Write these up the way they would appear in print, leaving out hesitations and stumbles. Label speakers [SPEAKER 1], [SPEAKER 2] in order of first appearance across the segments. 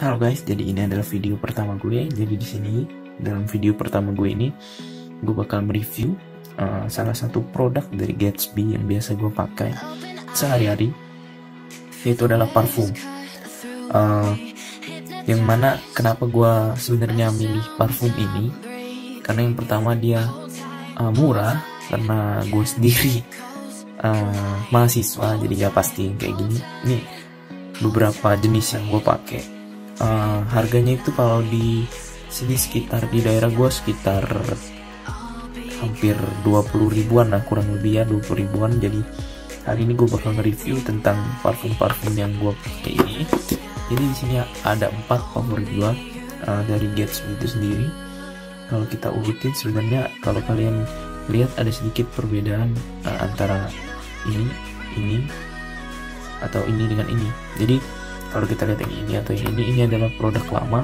[SPEAKER 1] Halo guys, jadi ini adalah video pertama gue. Jadi di sini dalam video pertama gue ini gue bakal mereview salah satu produk dari Gatsby yang biasa gue pakai sehari-hari, yaitu adalah parfum. Yang mana kenapa gue sebenarnya milih parfum ini? Karena yang pertama dia murah, karena gue sendiri mahasiswa, jadi ya pasti kayak gini. Ini beberapa jenis yang gue pakai. Harganya itu kalau di sini sekitar di daerah gue sekitar hampir 20 ribuan lah, kurang lebih ya 20 ribuan. Jadi hari ini gue bakal nge-review tentang parfum-parfum yang gue pakai ini. Jadi di sini ada 4 favorit gue dari Gatsby itu sendiri. Kalau kita urutin sebenarnya kalau kalian lihat ada sedikit perbedaan antara ini atau ini dengan ini. Jadi kalau kita lihat yang ini atau yang ini adalah produk lama.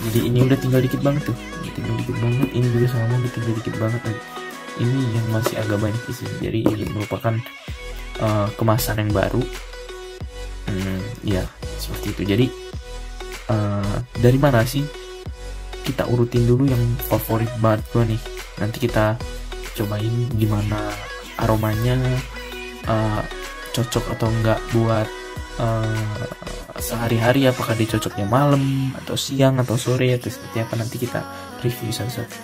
[SPEAKER 1] Jadi ini udah tinggal dikit banget tuh, ini juga sama, udah tinggal dikit banget. Ini yang masih agak banyak di sini. Jadi ini merupakan kemasan yang baru. Ya seperti itu. Jadi dari mana sih? Kita urutin dulu yang favorit banget gue nih. Nanti kita cobain gimana aromanya, cocok atau enggak buat sehari-hari, apakah dia cocoknya malam atau siang atau sore atau seperti apa, nanti kita review satu-satu.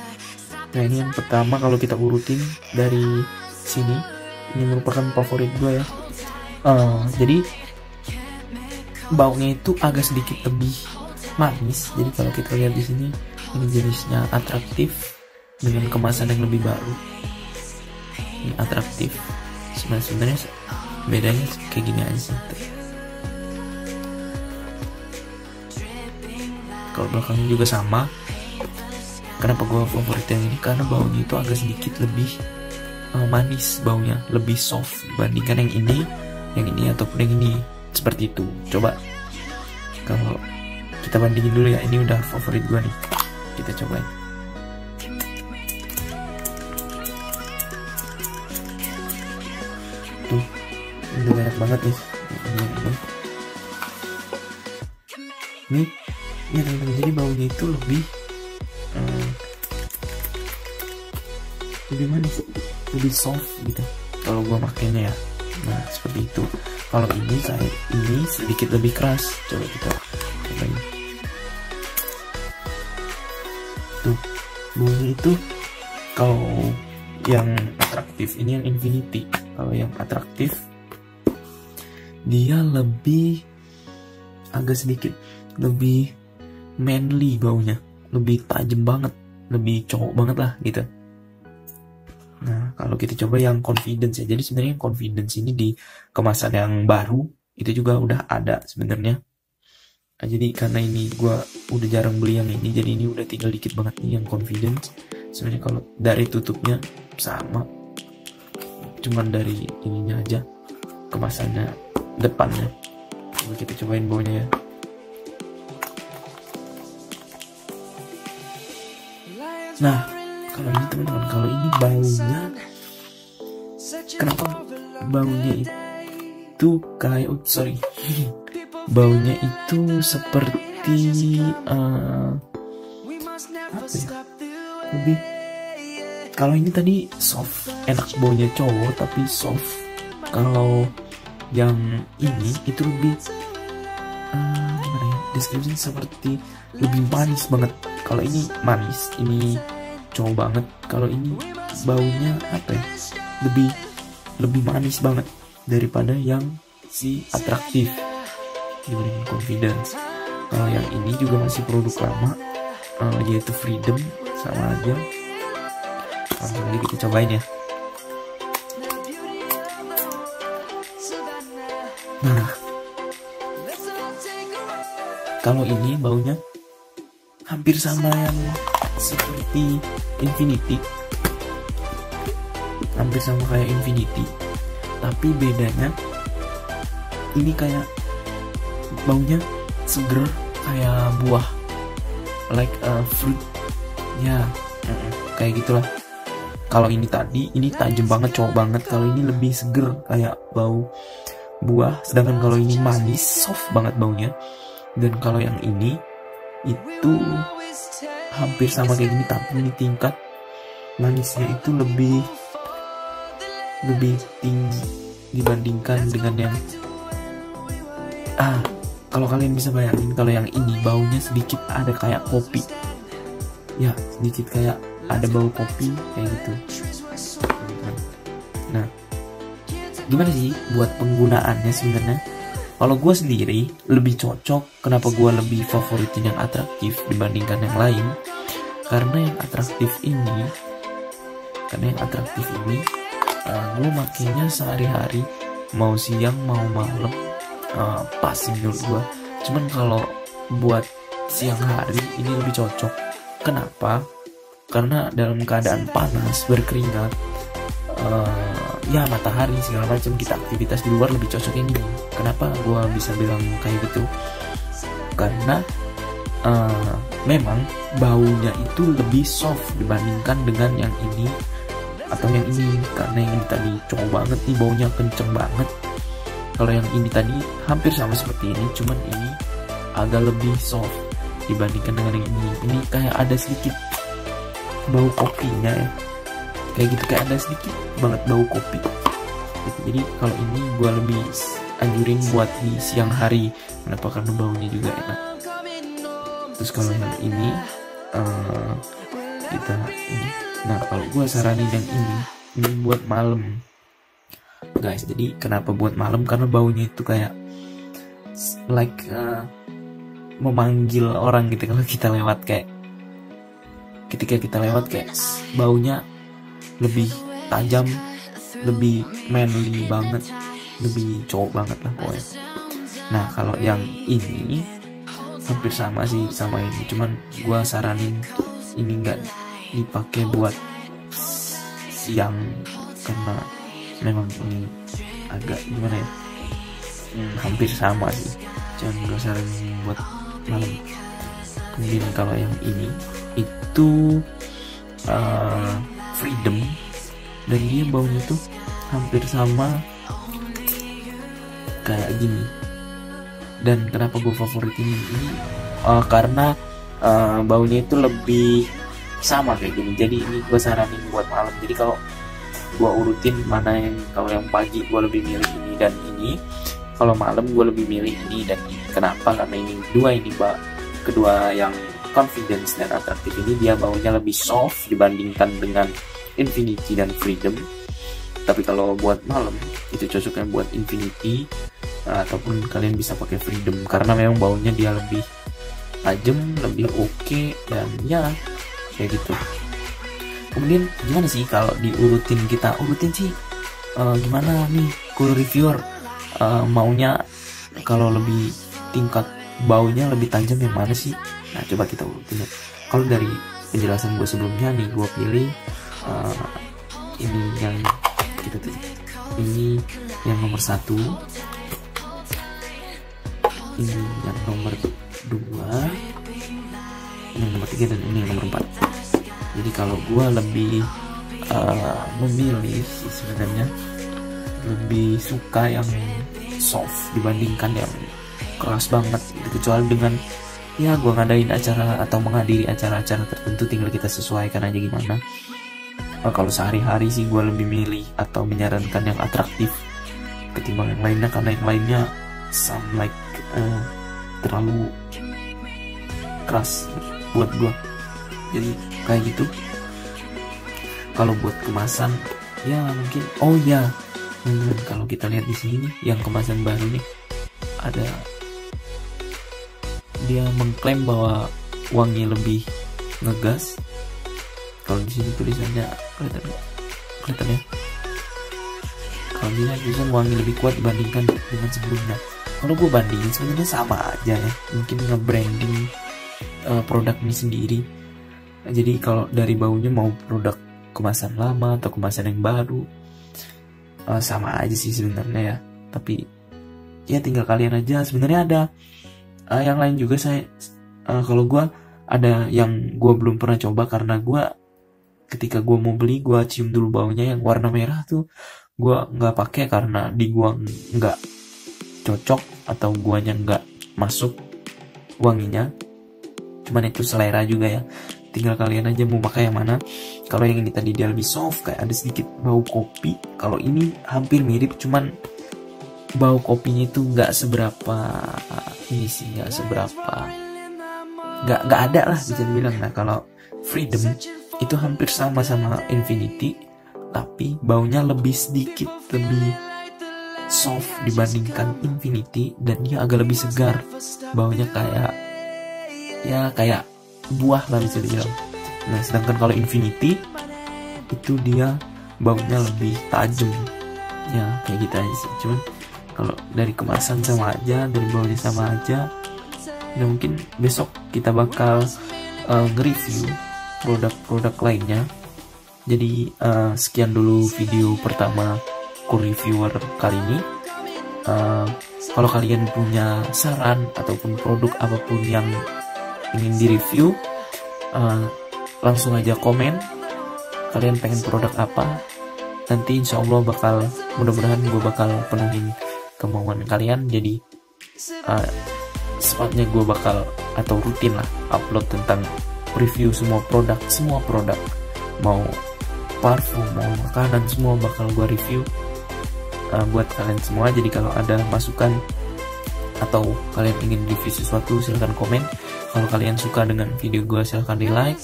[SPEAKER 1] Nah ini yang pertama kalau kita urutin dari sini, ini merupakan favorit gue ya. Jadi baunya itu agak sedikit lebih manis. Jadi kalau kita lihat di sini, ini jenisnya atraktif dengan kemasan yang lebih baru. Ini atraktif. Sebenarnya bedanya kayak gini aja sih. Kalau belakangnya juga sama. Kenapa gue favorit yang ini? Karena baunya itu agak sedikit lebih manis, baunya lebih soft dibandingkan yang ini ataupun yang ini. Seperti itu. Coba kalau kita bandingin dulu ya, ini udah favorit gue nih. Kita cobain. Tuh, ini enak banget nih. Nih, ya teman-teman, jadi baunya itu lebih manis, lebih soft gitu kalau gua makainya ya. Nah seperti itu. Kalau ini sedikit lebih keras. Coba kita cobain. Tuh, baunya itu kalau yang atraktif ini yang Infinity. Kalau yang atraktif dia lebih agak sedikit lebih manly baunya, lebih tajam banget, lebih cowok banget lah gitu. Nah kalau kita coba yang Confidence ya, jadi sebenarnya yang Confidence ini di kemasan yang baru itu juga udah ada sebenarnya. Nah, jadi karena ini gue udah jarang beli yang ini, jadi ini udah tinggal dikit banget nih yang Confidence. Sebenarnya kalau dari tutupnya sama, cuman dari ininya aja, kemasannya depannya. Coba kita cobain baunya ya. Nah kalau ini teman-teman, kalau ini baunya, kenapa baunya itu kayak baunya itu seperti apa ya, lebih, kalau ini tadi soft, enak baunya cowok tapi soft. Kalau yang ini itu lebih gimana ya, deskripsinya seperti lebih manis banget. Kalau ini manis, ini cowok banget. Kalau ini baunya apa ya, lebih manis banget daripada yang si atraktif dibanding Confidence. Kalau yang ini juga masih produk lama, yaitu Freedom, sama aja. Langsung aja kita cobain ya. Nah kalau ini baunya hampir sama yang seperti Infinity, hampir sama kayak Infinity, tapi bedanya ini kayak baunya seger kayak buah, like fruit ya, kayak gitulah. Kalau ini tadi, ini tajam banget, cowok banget. Kalau ini lebih seger kayak bau buah, sedangkan kalau ini manis, soft banget baunya. Dan kalau yang ini itu hampir sama kayak gini, tapi ini tingkat manisnya itu lebih tinggi dibandingkan dengan yang kalau kalian bisa bayangin, kalau yang ini baunya sedikit ada kayak kopi ya, sedikit kayak ada bau kopi kayak gitu. Nah, gimana sih buat penggunaannya sebenarnya? Kalau gue sendiri lebih cocok, kenapa gue lebih favoritin yang atraktif dibandingkan yang lain, karena yang atraktif ini gue makainya sehari-hari, mau siang mau malam, pas menurut gue. Cuman kalau buat siang hari ini lebih cocok. Kenapa? Karena dalam keadaan panas, berkeringat, ya matahari segala macam, kita aktivitas di luar lebih cocok ini. Kenapa gue bisa bilang kayak gitu? Karena memang baunya itu lebih soft dibandingkan dengan yang ini atau yang ini. Karena yang ini tadi cowok banget nih, baunya kenceng banget. Kalau yang ini tadi hampir sama seperti ini, cuman ini agak lebih soft dibandingkan dengan yang ini. Ini kayak ada sedikit bau kopinya ya, kayak gitu, kayak ada sedikit banget bau kopi gitu. Jadi kalau ini gue lebih anjurin buat di siang hari. Kenapa? Karena baunya juga enak. Terus kalau yang ini kita ini, nah kalau gue saranin yang ini buat malam guys. Jadi kenapa buat malam? Karena baunya itu kayak memanggil orang gitu. Kalau kita lewat, kayak ketika kita lewat kayak baunya lebih tajam, lebih manly banget, lebih cowok banget lah pokoknya. Nah kalau yang ini hampir sama sih sama ini, cuman gue saranin ini nggak dipakai buat siang karena memang ini agak gimana ya, hampir sama sih, cuman gue saranin buat malam. Kemudian kalau yang ini itu Freedom, dan dia baunya tuh hampir sama kayak gini. Dan kenapa gue favoritin ini? Karena baunya itu lebih sama kayak gini. Jadi ini gue saranin buat malam. Jadi kalau gue urutin mana yang, kalau yang pagi gue lebih milih ini dan ini, kalau malam gue lebih milih ini dan ini. Kenapa? Karena ini kedua yang confidence dan atraktif ini dia baunya lebih soft dibandingkan dengan Infinity dan Freedom. Tapi kalau buat malam itu cocoknya buat Infinity, ataupun kalian bisa pakai Freedom karena memang baunya dia lebih tajam, lebih oke, dan ya kayak gitu. Kemudian gimana sih kalau diurutin, kita urutin sih gimana nih cool reviewer, maunya kalau lebih tingkat baunya lebih tajam yang mana sih? Nah coba kita urutin ya. Kalau dari penjelasan gue sebelumnya nih, gue pilih ini yang kita tuh, ini yang nomor 1, ini yang nomor 2, ini yang nomor 3, dan ini yang nomor 4. Jadi kalau gue lebih memilih sih sebenarnya lebih suka yang soft dibandingkan yang keras banget gitu. Kecuali dengan ya gue ngadain acara atau menghadiri acara-acara tertentu, tinggal kita sesuaikan aja gimana. Kalau sehari-hari sih gue lebih milih atau menyarankan yang atraktif ketimbang yang lainnya, karena yang lainnya terlalu keras buat gue. Jadi kayak gitu. Kalau buat kemasan ya mungkin, oh ya kalau kita lihat di sini nih, yang kemasan baru nih, ada dia mengklaim bahwa wangi lebih ngegas. Kalau di sini tulisannya kelihatan ya. Kalau di sini tulisan wangi lebih kuat dibandingkan dengan sebelumnya. Kalau gue bandingin sebenarnya sama aja ya. Mungkin nge-branding produk ini sendiri. Jadi kalau dari baunya mau produk kemasan lama atau kemasan yang baru, sama aja sih sebenarnya ya. Tapi ya tinggal kalian aja. Sebenarnya ada yang lain juga saya. Kalau gue ada yang gue belum pernah coba, karena gue ketika gue mau beli, gue cium dulu baunya yang warna merah tuh. Gue nggak pakai karena di gue nggak cocok atau guanya nggak masuk wanginya, cuman itu selera juga ya, tinggal kalian aja mau pakai yang mana. Kalau yang ini tadi dia lebih soft, kayak ada sedikit bau kopi. Kalau ini hampir mirip, cuman bau kopinya itu nggak seberapa ini sih, nggak ada lah bisa dibilang. Nah kalau Freedom itu hampir sama Infinity, tapi baunya lebih sedikit lebih soft dibandingkan Infinity, dan dia agak lebih segar. Baunya kayak buah lah bisa dibilang. Nah sedangkan kalau Infinity itu dia baunya lebih tajam ya, kayak gitu aja sih. Cuman kalau dari kemasan sama aja, dari baunya sama aja. Nah mungkin besok kita bakal nge-review produk-produk lainnya. Jadi sekian dulu video pertama Cool Reviewer kali ini. Kalau kalian punya saran ataupun produk apapun yang ingin direview, langsung aja komen kalian pengen produk apa. Nanti insya Allah mudah-mudahan gue bakal penuhin kemauan kalian. Jadi sepatnya gue bakal atau rutin lah upload tentang review semua produk, mau parfum, mau makanan, semua bakal gue review buat kalian semua. Jadi kalau ada masukan atau kalian ingin review sesuatu, silahkan komen. Kalau kalian suka dengan video gue, silahkan di like.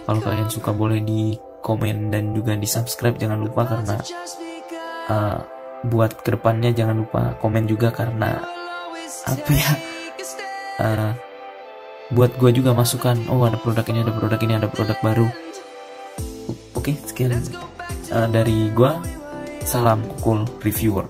[SPEAKER 1] Kalau kalian suka boleh di komen dan juga di subscribe, jangan lupa, karena buat kedepannya jangan lupa komen juga, karena apa ya, buat gue juga masukan, oh ada produk ini, ada produk baru. Oke, sekian dari gue. Salam Cool Reviewer.